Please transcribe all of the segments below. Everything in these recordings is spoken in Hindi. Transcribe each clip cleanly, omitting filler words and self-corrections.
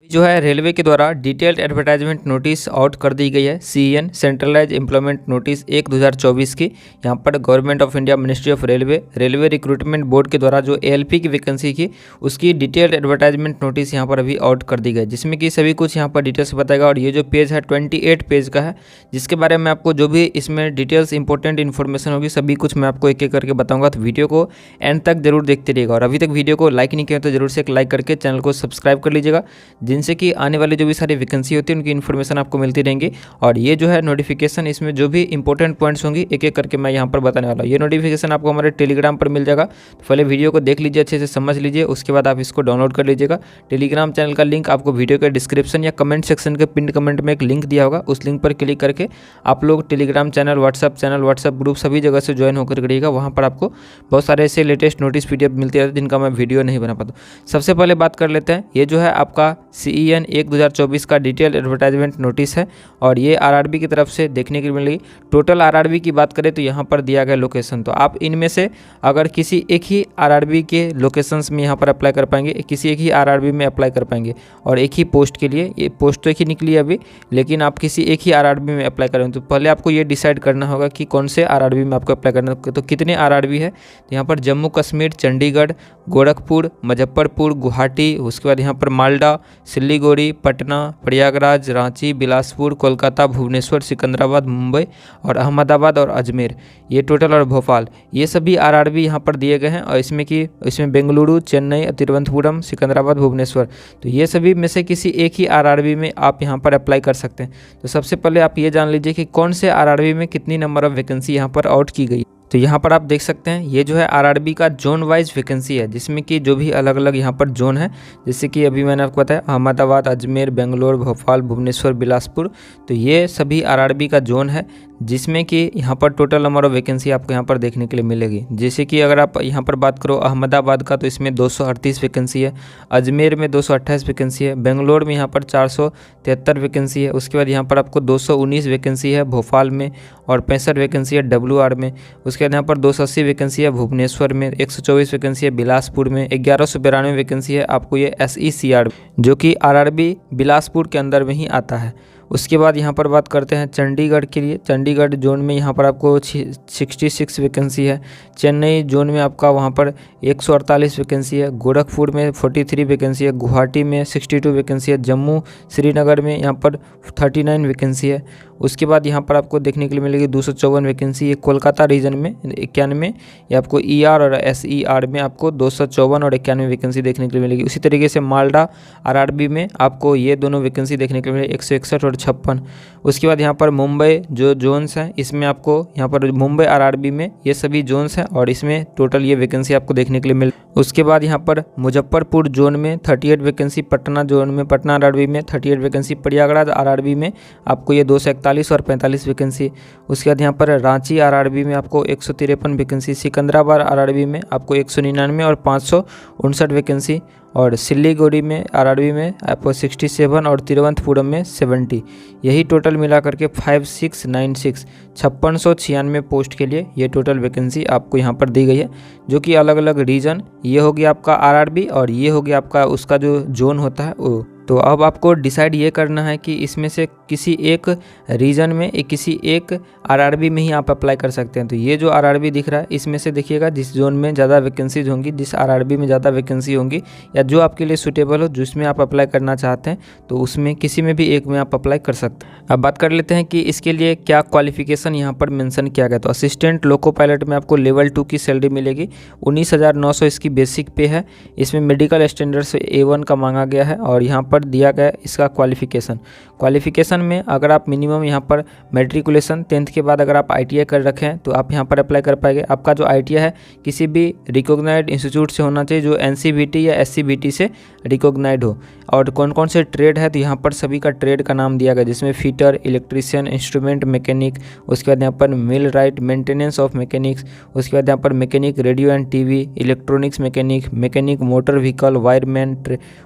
जो है रेलवे के द्वारा डिटेल्ड एडवर्टाइजमेंट नोटिस आउट कर दी गई है। CEN सेंट्रलाइज एम्प्लॉयमेंट नोटिस 1/2024 की। यहाँ पर government of India ministry of railway recruitment board के द्वारा जो ALP की वैकेंसी की उसकी डिटेल्ड एडवर्टाइजमेंट नोटिस यहाँ पर अभी आउट कर दी गई, जिसमें कि सभी कुछ यहाँ पर डिटेल्स बताएगा। और ये जो पेज है 28 पेज का है, जिसके बारे में आपको जो भी इसमें डिटेल्स इंपॉर्टेंट इन्फॉर्मेशन होगी सभी कुछ मैं आपको एक एक करके बताऊँगा। तो वीडियो को एंड तक जरूर देखते रहिएगा। और अभी तक वीडियो को लाइक नहीं किया तो जरूर से एक लाइक करके चैनल को सब्सक्राइब कर लीजिएगा, जिनसे कि आने वाली जो भी सारी वैकेंसी होती है उनकी इन्फॉर्मेशन आपको मिलती रहेंगी। और ये जो है नोटिफिकेशन, इसमें जो भी इंपॉर्टेंट पॉइंट्स होंगी एक एक करके मैं यहाँ पर बताने वाला हूँ। ये नोटिफिकेशन आपको हमारे टेलीग्राम पर मिल जाएगा। तो पहले वीडियो को देख लीजिए, अच्छे से समझ लीजिए, उसके बाद आप इसको डाउनलोड कर लीजिएगा। टेलीग्राम चैनल का लिंक आपको वीडियो के डिस्क्रिप्शन या कमेंट सेक्शन के पिन कमेंट में एक लिंक दिया होगा, उस लिंक पर क्लिक करके आप लोग टेलीग्राम चैनल, व्हाट्सअप ग्रुप सभी जगह से ज्वाइन होकर करिएगा। वहाँ पर आपको बहुत सारे ऐसे लेटेस्ट नोटिस PDF मिलते रहते हैं जिनका मैं वीडियो नहीं बना पाता। सबसे पहले बात कर लेते हैं, ये जो है आपका CEN 1/2024 का डिटेल एडवर्टाइजमेंट नोटिस है और ये RRB की तरफ से देखने के लिए मिलेगी। टोटल RRB की बात करें तो यहाँ पर दिया गया लोकेशन, तो आप इनमें से अगर किसी एक ही RRB के लोकेशंस में यहाँ पर अप्लाई कर पाएंगे, किसी एक ही RRB में अप्लाई कर पाएंगे। और एक ही पोस्ट के लिए, ये पोस्ट तो एक ही निकली है अभी, लेकिन आप किसी एक ही RRB में अप्लाई करेंगे तो पहले आपको ये डिसाइड करना होगा कि कौन से RRB में आपको अप्लाई करना है। तो कितने RRB है, तो यहाँ पर जम्मू कश्मीर, चंडीगढ़, गोरखपुर, मुजफ्फरपुर, गुवाहाटी, उसके बाद यहाँ पर मालदा, सिल्लीगुड़ी, पटना, प्रयागराज, रांची, बिलासपुर, कोलकाता, भुवनेश्वर, सिकंदराबाद, मुंबई और अहमदाबाद और अजमेर, ये टोटल, और भोपाल, ये सभी RRB यहाँ पर दिए गए हैं। और इसमें बेंगलुरु, चेन्नई, तिरुवनंतपुरम, सिकंदराबाद, भुवनेश्वर, तो ये सभी में से किसी एक ही RRB में आप यहाँ पर अप्लाई कर सकते हैं। तो सबसे पहले आप ये जान लीजिए कि कौन से RRB में कितनी नंबर ऑफ वैकेंसी यहाँ पर आउट की गई। तो यहाँ पर आप देख सकते हैं ये जो है RRB का जोन वाइज वैकेंसी है, जिसमें कि जो भी अलग अलग यहाँ पर जोन है, जैसे कि अभी मैंने आपको बताया अहमदाबाद, अजमेर, बेंगलोर, भोपाल, भुवनेश्वर, बिलासपुर, तो ये सभी RRB का जोन है, जिसमें कि यहाँ पर टोटल नंबर ऑफ वैकेंसी आपको यहाँ पर देखने के लिए मिलेगी। जैसे कि अगर आप यहाँ पर बात करो अहमदाबाद का, तो इसमें 238 वैकेंसी है, अजमेर में 228 वैकेंसी है, बेंगलोर में यहाँ पर 473 वैकेंसी है, उसके बाद यहाँ पर आपको 219 वैकेंसी है भोपाल में और 65 वैकेंसी है WR में, उसके बाद यहाँ पर 280 वैकेंसी है भुवनेश्वर में, 124 वैकेंसी है बिलासपुर में, 1192 वैकेंसी है आपको ये SECR जो कि RRB बिलासपुर के अंदर में ही आता है। उसके बाद यहाँ पर बात करते हैं चंडीगढ़ के लिए। चंडीगढ़ जोन में यहाँ पर आपको 66 वैकेंसी है, चेन्नई जोन में आपका वहाँ पर 148 वैकेंसी है, गोरखपुर में 43 वैकेंसी है, गुवाहाटी में 62 वैकेंसी है, जम्मू श्रीनगर में यहाँ पर 39 वैकेंसी है। उसके बाद यहाँ पर आपको देखने के लिए मिलेगी 254 वैकेंसी, ये कोलकाता रीजन में 91, ये आपको ER और SER में आपको 254 और 91 वैकेंसी देखने के लिए मिलेगी। उसी तरीके से मालदा RRB में आपको ये दोनों वैकेंसी देखने के लिए मिलेगी, 161 और 56। उसके बाद यहाँ पर मुंबई जो जोन्स हैं, इसमें आपको यहाँ पर मुंबई RRB में ये सभी जोन्स हैं और इसमें टोटल ये वैकेंसी आपको देखने के लिए मिल। उसके बाद यहाँ पर मुजफ्फरपुर जोन में 38 वैकेंसी, पटना जोन में, पटना RRB में 38 वैकेंसी, प्रयागराज RRB में आपको ये 241 और 45 वैकेंसी। उसके बाद यहाँ पर रांची RRB में आपको 153 वैकेंसी, सिकंदराबाद RRB में आपको 199 और 559 वैकेंसी, और सिल्लीगुड़ी में RRB में आपको 67 और तिरुवनंतपुरम में 70। यही टोटल मिला करके 5696 पोस्ट के लिए ये टोटल वैकेंसी आपको यहाँ पर दी गई है, जो कि अलग अलग रीजन, ये हो गया आपका RRB और ये हो गया आपका उसका जो जोन होता है वो। तो अब आपको डिसाइड ये करना है कि इसमें से किसी एक रीजन में किसी एक RRB में ही आप अप्लाई कर सकते हैं। तो ये जो RRB दिख रहा है इसमें से देखिएगा जिस जोन में ज़्यादा वैकेंसीज होंगी, जिस RRB में ज़्यादा वैकेंसी होंगी या जो आपके लिए सूटेबल हो, जिसमें आप अप्लाई करना चाहते हैं, तो उसमें किसी में भी एक में आप अप्लाई कर सकते हैं। अब बात कर लेते हैं कि इसके लिए क्या क्वालिफिकेशन यहाँ पर मेंशन किया गया। तो असिस्टेंट लोको पायलट में आपको लेवल 2 की सैलरी मिलेगी, 19,900 इसकी बेसिक पे है। इसमें मेडिकल स्टैंडर्ड से A1 का मांगा गया है और यहाँ पर दिया गया इसका क्वालिफिकेशन में अगर आप मिनिमम यहाँ पर मैट्रिकुलेशन 10th के बाद अगर आप ITI कर रखे हैं तो आप यहाँ पर अप्लाई कर पाएंगे। आपका जो ITI है किसी भी रिकॉग्नाइज्ड इंस्टीट्यूट से होना चाहिए, जो NCVT या SCVT से रिकॉग्नाइज्ड हो। और कौन कौन से ट्रेड है, तो यहाँ पर सभी का ट्रेड का नाम दिया गया, जिसमें फिटर, इलेक्ट्रीशियन, इंस्ट्रूमेंट मैकेनिक, उसके बाद यहाँ पर मिल राइट, मेंटेनेंस ऑफ मैकेनिक्स, उसके बाद यहाँ पर mechanic radio and TV, electronics mechanic, mechanic motor vehicle, wireman,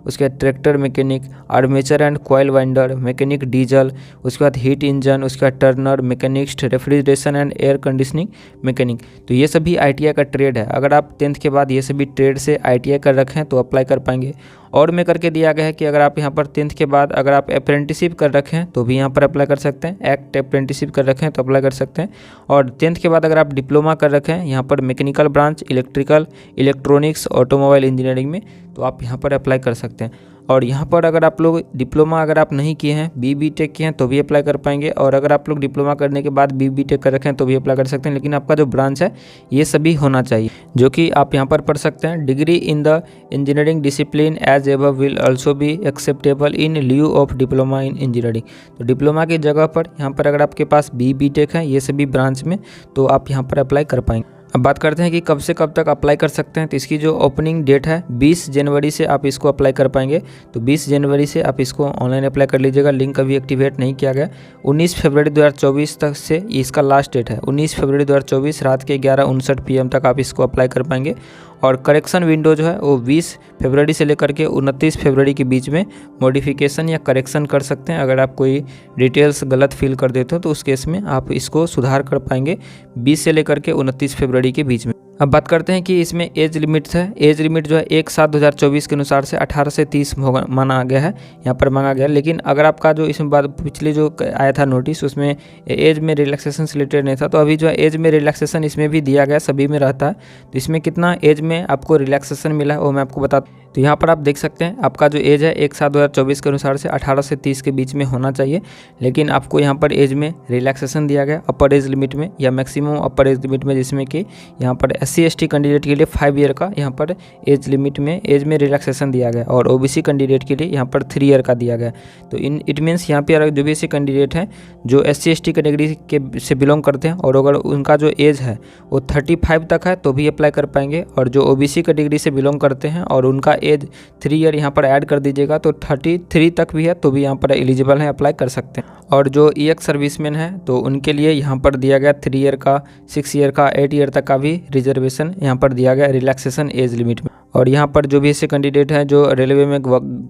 उसके बाद tractor mechanic, mechanic, armature and coil winder, mechanic diesel, उसके बाद हीट इंजन, उसके बाद Turner, machinist, refrigeration and air conditioning mechanic. तो ये सभी ITI का ट्रेड है। अगर आप 10th के बाद ये सभी ट्रेड से ITI कर रखें तो अप्लाई कर पाएंगे। और में करके दिया गया है कि अगर आप यहाँ पर 10th के बाद अगर आप अप्रेंटिसिप कर रखे हैं तो भी यहाँ पर अप्लाई कर सकते हैं। एक्ट अप्रेंटिसिप कर रखे हैं तो अप्लाई कर सकते हैं। और 10th के बाद अगर आप डिप्लोमा कर रखे हैं यहाँ पर mechanical branch, electrical, electronics, automobile engineering में, तो आप यहाँ पर अप्लाई कर सकते हैं। और यहाँ पर अगर आप लोग डिप्लोमा अगर आप नहीं किए हैं, BTech किए हैं तो भी अप्लाई कर पाएंगे। और अगर आप लोग डिप्लोमा करने के बाद BTech कर रखे हैं तो भी अप्लाई कर सकते हैं। लेकिन आपका जो ब्रांच है ये सभी होना चाहिए, जो कि आप यहाँ पर पढ़ सकते हैं। Degree in the engineering discipline as above will also be acceptable in lieu of diploma in engineering. तो डिप्लोमा की जगह पर यहाँ पर अगर आपके पास BTech है ये सभी ब्रांच में, तो आप यहाँ पर अप्लाई कर पाएंगे। अब बात करते हैं कि कब से कब तक अप्लाई कर सकते हैं। तो इसकी जो ओपनिंग डेट है 20 जनवरी से आप इसको अप्लाई कर पाएंगे। तो 20 जनवरी से आप इसको ऑनलाइन अप्लाई कर लीजिएगा। लिंक अभी एक्टिवेट नहीं किया गया। 19 फरवरी 2024 तक से इसका लास्ट डेट है। 19 फरवरी 2024 रात के 11:59 PM तक आप इसको अप्लाई कर पाएंगे। और करेक्शन विंडो जो है वो 20 फरवरी से लेकर के 29 फरवरी के बीच में मॉडिफिकेशन या करेक्शन कर सकते हैं। अगर आप कोई डिटेल्स गलत फिल कर देते हो तो उस केस में आप इसको सुधार कर पाएंगे 20 से लेकर के 29 फरवरी के बीच में। अब बात करते हैं कि इसमें एज लिमिट है। एज लिमिट जो है 1/7/2024 के अनुसार से 18 से 30 माना गया है, यहाँ पर मांगा गया है। लेकिन अगर आपका जो इसमें बाद पिछले जो आया था नोटिस उसमें एज में रिलैक्सेशन से रिलेटेड नहीं था, तो अभी जो है एज में रिलैक्सेशन इसमें भी दिया गया, सभी में रहता है। तो इसमें कितना एज में आपको रिलैक्सेशन मिला है वो मैं आपको बता। तो यहाँ पर आप देख सकते हैं आपका जो एज है 1/7/2024 के अनुसार से 18 से 30 के बीच में होना चाहिए। लेकिन आपको यहाँ पर एज में रिलैक्सेशन दिया गया अपर एज लिमिट में या मैक्सिमम अपर एज लिमिट में, जिसमें कि यहाँ पर SC ST कैंडिडेट के लिए 5 ईयर का यहाँ पर एज लिमिट में एज में रिलैक्सेशन दिया गया और OBC कैंडिडेट के लिए यहाँ पर 3 ईयर का दिया गया। तो इट मीन्स यहाँ पर जो भी ऐसे कैंडिडेट हैं जो SC ST कैटेगरी के से बिलोंग करते हैं और अगर उनका जो एज है वो 35 तक है तो भी अप्लाई कर पाएंगे। और जो OBC कैटेगरी से बिलोंग करते हैं और उनका एज 3 ईयर यहाँ पर ऐड कर दीजिएगा तो 33 तक भी है तो भी यहाँ पर एलिजिबल है, अप्लाई कर सकते हैं। और जो EX सर्विसमैन है तो उनके लिए यहाँ पर दिया गया 3 ईयर का, 6 ईयर का, 8 ईयर तक का भी रिजर्वेशन यहाँ पर दिया गया रिलैक्सेशन एज लिमिट में। और यहाँ पर जो भी ऐसे कैंडिडेट हैं जो रेलवे में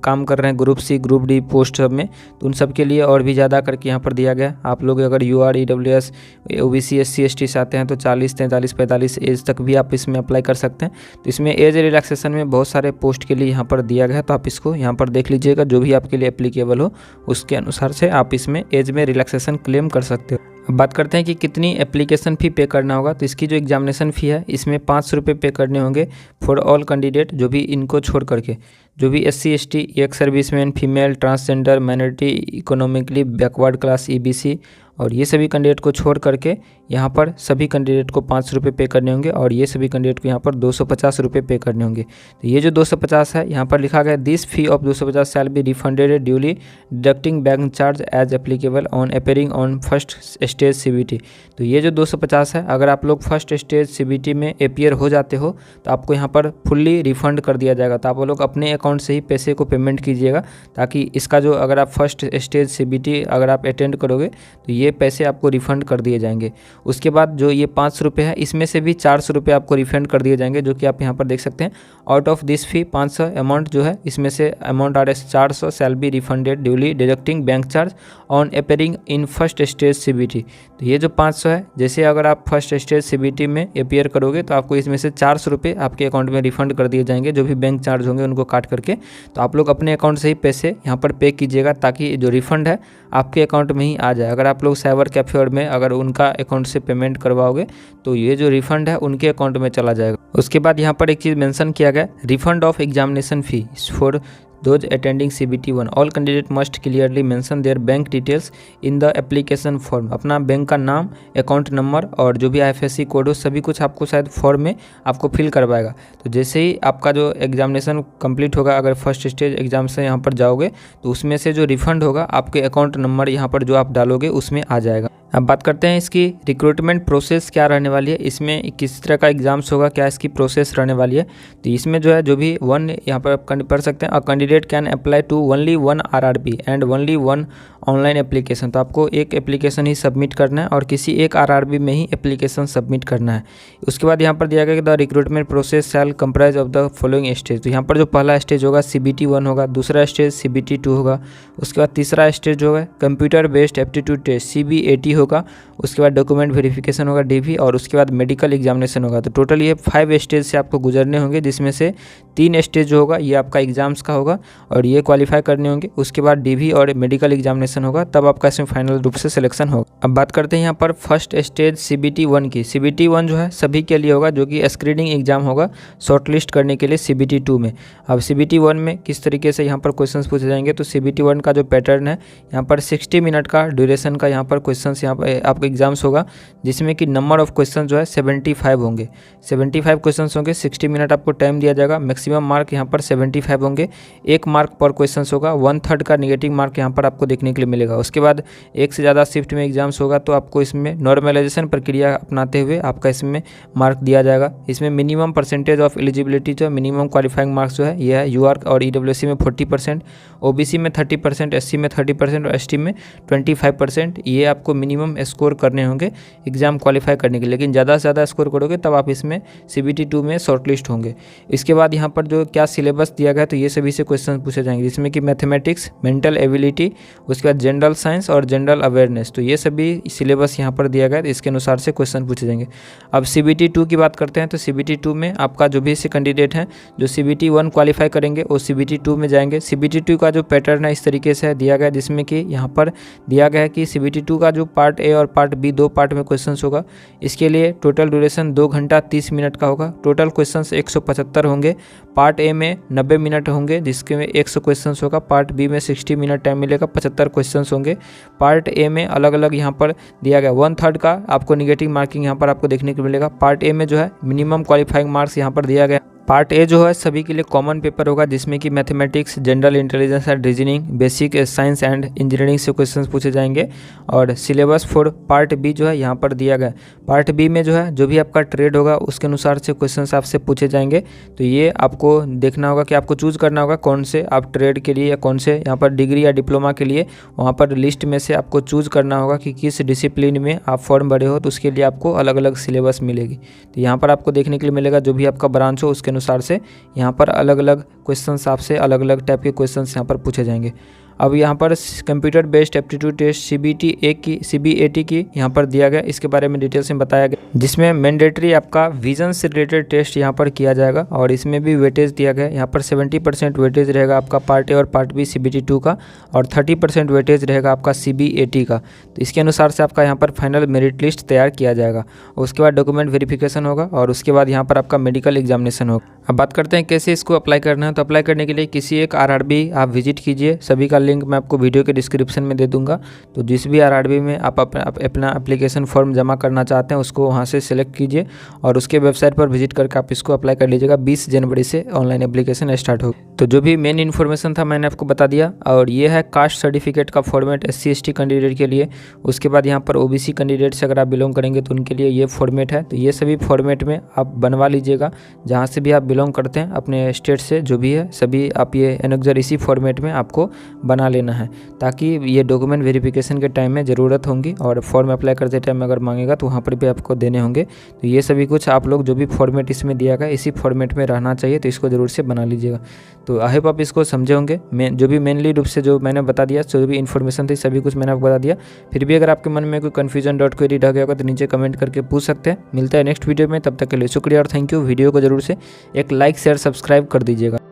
काम कर रहे हैं group C group D post सब में, तो उन सब के लिए और भी ज़्यादा करके यहाँ पर दिया गया। आप लोग अगर UR EWS OBC SC ST से आते हैं तो 40 43 45 एज तक भी आप इसमें अप्लाई कर सकते हैं। तो इसमें एज रिलैक्सेशन में बहुत सारे पोस्ट के लिए यहाँ पर दिया गया है, तो आप इसको यहाँ पर देख लीजिएगा, जो भी आपके लिए एप्लीकेबल हो उसके अनुसार से आप इसमें एज में रिलैक्सेशन क्लेम कर सकते हो। अब बात करते हैं कि कितनी एप्लीकेशन फ़ी पे करना होगा। तो इसकी जो एग्जामिनेशन फ़ी है इसमें 500 रुपये पे करने होंगे फॉर ऑल कैंडिडेट, जो भी इनको छोड़ करके, जो भी SC ST EX serviceman, female, transgender, minority, economically backward class EBC और ये सभी कैंडिडेट को छोड़ करके यहाँ पर सभी कैंडिडेट को 500 रुपये पे करने होंगे और ये सभी कैंडिडेट को यहाँ पर 250 रुपये पे करने होंगे। तो ये जो 250 है यहाँ पर लिखा गया this fee of 250 shall be refunded duly deducting bank charge as applicable on appearing on first stage CBT। तो ये जो 250 है अगर आप लोग फर्स्ट स्टेज CBT में अपीयर हो जाते हो तो आपको यहाँ पर फुल्ली रिफंड कर दिया जाएगा। तो आप लोग अपने अकाउंट से ही पैसे को पेमेंट कीजिएगा, ताकि इसका जो अगर आप फर्स्ट स्टेज CBT अगर आप अटेंड करोगे तो ये पैसे आपको रिफ़ंड कर दिए जाएंगे। उसके बाद जो ये 500 रुपये है इसमें से भी 400 रुपये आपको रिफंड कर दिए जाएंगे, जो कि आप यहाँ पर देख सकते हैं। Out of this fee 500 amount जो है इसमें से amount RS 400 shell be refunded duly deducting bank charge on appearing in first stage CBT। तो ये जो 500 है, जैसे अगर आप फर्स्ट स्टेज CBT में अपीयर करोगे तो आपको इसमें से 400 रुपये आपके अकाउंट में रिफंड कर दिए जाएंगे, जो भी बैंक चार्ज होंगे उनको काट करके। तो आप लोग अपने अकाउंट से ही पैसे यहाँ पर पे कीजिएगा, ताकि जो रिफंड है आपके अकाउंट में ही आ जाए। अगर आप लोग साइबर कैफे में अगर उनका अकाउंट से पेमेंट करवाओगे तो ये जो रिफंड है उनके अकाउंट में चला जाएगा। उसके बाद यहाँ पर एक चीज़ मेंशन किया गया, refund of examination fee for those attending CBT1 all candidate must clearly mention their bank details in the application form। अपना बैंक का नाम, अकाउंट नंबर और जो भी IFSC कोड हो सभी कुछ आपको शायद फॉर्म में आपको फिल करवाएगा। तो जैसे ही आपका जो एग्जामिनेशन कंप्लीट होगा, अगर फर्स्ट स्टेज एग्जाम से यहाँ पर जाओगे तो उसमें से जो रिफंड होगा आपके अकाउंट नंबर यहाँ पर जो आप डालोगे उसमें आ जाएगा। अब बात करते हैं इसकी रिक्रूटमेंट प्रोसेस क्या रहने वाली है, इसमें किस तरह का एग्जाम्स होगा, क्या इसकी प्रोसेस रहने वाली है। तो इसमें जो है जो भी वन यहाँ पर आप पढ़ सकते हैं, a candidate can apply to only 1 RRB and only 1 online application, तो आपको एक एप्लीकेशन ही सबमिट करना है और किसी एक आरआरबी में ही एप्लीकेशन सबमिट करना है। उसके बाद यहाँ पर दिया गया कि the recruitment process shall comprise of the following stage. तो यहाँ पर जो पहला स्टेज होगा CBT 1 होगा, दूसरा स्टेज CBT 2 होगा, उसके बाद तीसरा स्टेज जो है computer based aptitude test CBAT होगा, उसके बाद डॉक्यूमेंट वेरिफिकेशन होगा DV, और उसके बाद मेडिकल एग्जामिनेशन होगा। तो टोटल ये 5 स्टेज से आपको गुजरने होंगे, जिसमें से 3 स्टेज जो होगा ये आपका एग्जाम्स का होगा और ये क्वालिफाई करने होंगे। उसके बाद DV और मेडिकल एग्जामिनेशन होगा, तब आपका इसमें फाइनल रूप से सिलेक्शन होगा। अब बात करते हैं यहाँ पर फर्स्ट स्टेज CBT 1 की। CBT 1 जो है सभी के लिए होगा, जो कि स्क्रीनिंग एग्जाम होगा शॉर्टलिस्ट करने के लिए CBT 2 में। अब CBT 1 में किस तरीके से यहाँ पर क्वेश्चंस पूछे जाएंगे, तो CBT 1 का जो पैटर्न है यहाँ पर 60 मिनट का ड्यूरेशन का यहाँ पर क्वेश्चंस यहाँ पर आपको एग्जाम्स होगा, जिसमें कि नंबर ऑफ क्वेश्चन जो है 75 होंगे। 75 क्वेश्चंस होंगे, 60 मिनट आपको टाइम दिया जाएगा। मैक्सिमम मार्क यहाँ पर 75 होंगे, 1 मार्क पर क्वेश्चन होगा, 1/3 का नेगेटिव मार्क यहाँ पर आपको देखने के लिए मिलेगा। उसके बाद एक से ज़्यादा शिफ्ट में एग्जाम्स होगा, तो आपको इसमें नॉर्मलाइजेशन प्रक्रिया अपनाते हुए आपका इसमें मार्क दिया जाएगा। इसमें मिनिमम परसेंटेज ऑफ एलिजिबिलिटी जो मिनिमम क्वालिफाइंग मार्क्स जो है ये है UR और EWC में 40%, OBC में 30%, SC में 30% और ST में 25%। ये आपको मिनिमम स्कोर करने होंगे एग्जाम क्वालिफाई करने के लिए, लेकिन ज़्यादा से ज़्यादा स्कोर करोगे तब आप इसमें CBT 2 में शॉर्टलिस्ट होंगे। इसके बाद यहाँ पर जो क्या सिलेबस दिया गया है, तो ये सभी से क्वेश्चन पूछे जाएंगे, जिसमें कि मैथमेटिक्स, मेंटल एबिलिटी, उसके बाद जनरल साइंस और जनरल अवेयरनेस। तो ये सभी सिलेबस यहाँ पर दिया गया है, इसके अनुसार से क्वेश्चन पूछे जाएंगे। अब CBT 2 की बात करते हैं, तो CBT 2 में आपका जो भी से कैंडिडेट हैं जो CBT 1 क्वालिफाई करेंगे वो CBT 2 में जाएंगे। CBT 2 का जो पैटर्न है इस तरीके से दिया गया है, जिसमें कि यहाँ पर दिया गया है कि CBT 2 का जो पार्ट A और पार्ट B 2 पार्ट में क्वेश्चंस होगा। इसके लिए टोटल ड्यूरेशन 2 घंटा 30 मिनट का होगा। टोटल क्वेश्चंस 175 होंगे। पार्ट A में 90 मिनट होंगे, जिसके में 100 क्वेश्चंस होगा। पार्ट B में 60 मिनट टाइम मिलेगा, 75 क्वेश्चंस होंगे। पार्ट A में अलग अलग यहाँ पर दिया गया 1/3 का आपको नेगेटिव मार्किंग यहाँ पर आपको देखने को मिलेगा। पार्ट A में जो है मिनिमम क्वालिफाइंग मार्क्स यहाँ पर दिया गया। पार्ट A जो है सभी के लिए कॉमन पेपर होगा, जिसमें कि mathematics, general intelligence and reasoning, basic science and engineering से क्वेश्चंस पूछे जाएंगे। और सिलेबस फॉर पार्ट B जो है यहाँ पर दिया गया। पार्ट B में जो है जो भी आपका ट्रेड होगा उसके अनुसार से क्वेश्चंस आपसे पूछे जाएंगे। तो ये आपको देखना होगा कि आपको चूज़ करना होगा कौन से आप ट्रेड के लिए या कौन से यहाँ पर डिग्री या डिप्लोमा के लिए, वहाँ पर लिस्ट में से आपको चूज़ करना होगा कि किस डिसिप्लिन में आप फॉर्म भरे हो, तो उसके लिए आपको अलग अलग सिलेबस मिलेगी। तो यहाँ पर आपको देखने के लिए मिलेगा जो भी आपका ब्रांच हो उसके अनुसार से यहाँ पर अलग अलग क्वेश्चंस आपसे अलग अलग टाइप के क्वेश्चंस यहाँ पर पूछे जाएंगे। अब यहाँ पर computer based aptitude test CBAT की यहाँ पर दिया गया, इसके बारे में डिटेल्स में बताया गया, जिसमें मैंडेटरी आपका विजन से रिलेटेड टेस्ट यहाँ पर किया जाएगा और इसमें भी वेटेज दिया गया है। यहाँ पर 70% वेटेज रहेगा आपका पार्ट A और पार्ट B CBT 2 का और 30% वेटेज रहेगा आपका CBAT का। तो इसके अनुसार से आपका यहाँ पर फाइनल मेरिट लिस्ट तैयार किया जाएगा। उसके बाद डॉक्यूमेंट वेरिफिकेशन होगा और उसके बाद यहाँ पर आपका मेडिकल एग्जामिनेशन होगा। अब बात करते हैं कैसे इसको अप्लाई करना है। तो अप्लाई करने के लिए किसी एक RRB आप विजिट कीजिए, सभी का लिंक मैं आपको वीडियो के डिस्क्रिप्शन में दे दूंगा। तो जिस भी RRB में आप अपना एप्लीकेशन फॉर्म जमा करना चाहते हैं उसको वहां से सिलेक्ट कीजिए और उसके वेबसाइट पर विजिट करके आप इसको अप्लाई कर लीजिएगा। 20 जनवरी से ऑनलाइन एप्लीकेशन स्टार्ट होगा। तो जो भी मेन इन्फॉर्मेशन था मैंने आपको बता दिया। और ये है कास्ट सर्टिफिकेट का फॉर्मेट SC ST कैंडिडेट के लिए। उसके बाद यहाँ पर OBC कैंडिडेट से अगर आप बिलोंग करेंगे तो उनके लिए ये फॉर्मेट है। तो ये सभी फॉर्मेट में आप बनवा लीजिएगा, जहाँ से भी आप बिलोंग करते हैं अपने स्टेट से जो भी है सभी आप ये एनेक्जर इसी फॉर्मेट में आपको बना लेना है, ताकि ये डॉक्यूमेंट वेरिफिकेशन के टाइम में ज़रूरत होंगी और फॉर्म अप्लाई करते टाइम अगर मांगेगा तो वहाँ पर भी आपको देने होंगे। तो ये सभी कुछ आप लोग जो भी फॉर्मेट इसमें दिया गया इसी फॉर्मेट में रहना चाहिए, तो इसको ज़रूर से बना लीजिएगा। तो आई होप आप इसको समझे होंगे। जो भी मेनली रूप से जो मैंने बता दिया, जो भी इन्फॉर्मेशन थी सभी कुछ मैंने आपको बता दिया। फिर भी अगर आपके मन में कोई कन्फ्यूजन डॉट क्वेरी रह गया होगा तो नीचे कमेंट करके पूछ सकते हैं। मिलता है नेक्स्ट वीडियो में, तब तक के लिए शुक्रिया और थैंक यू। वीडियो को जरूर से एक लाइक शेयर सब्सक्राइब कर दीजिएगा।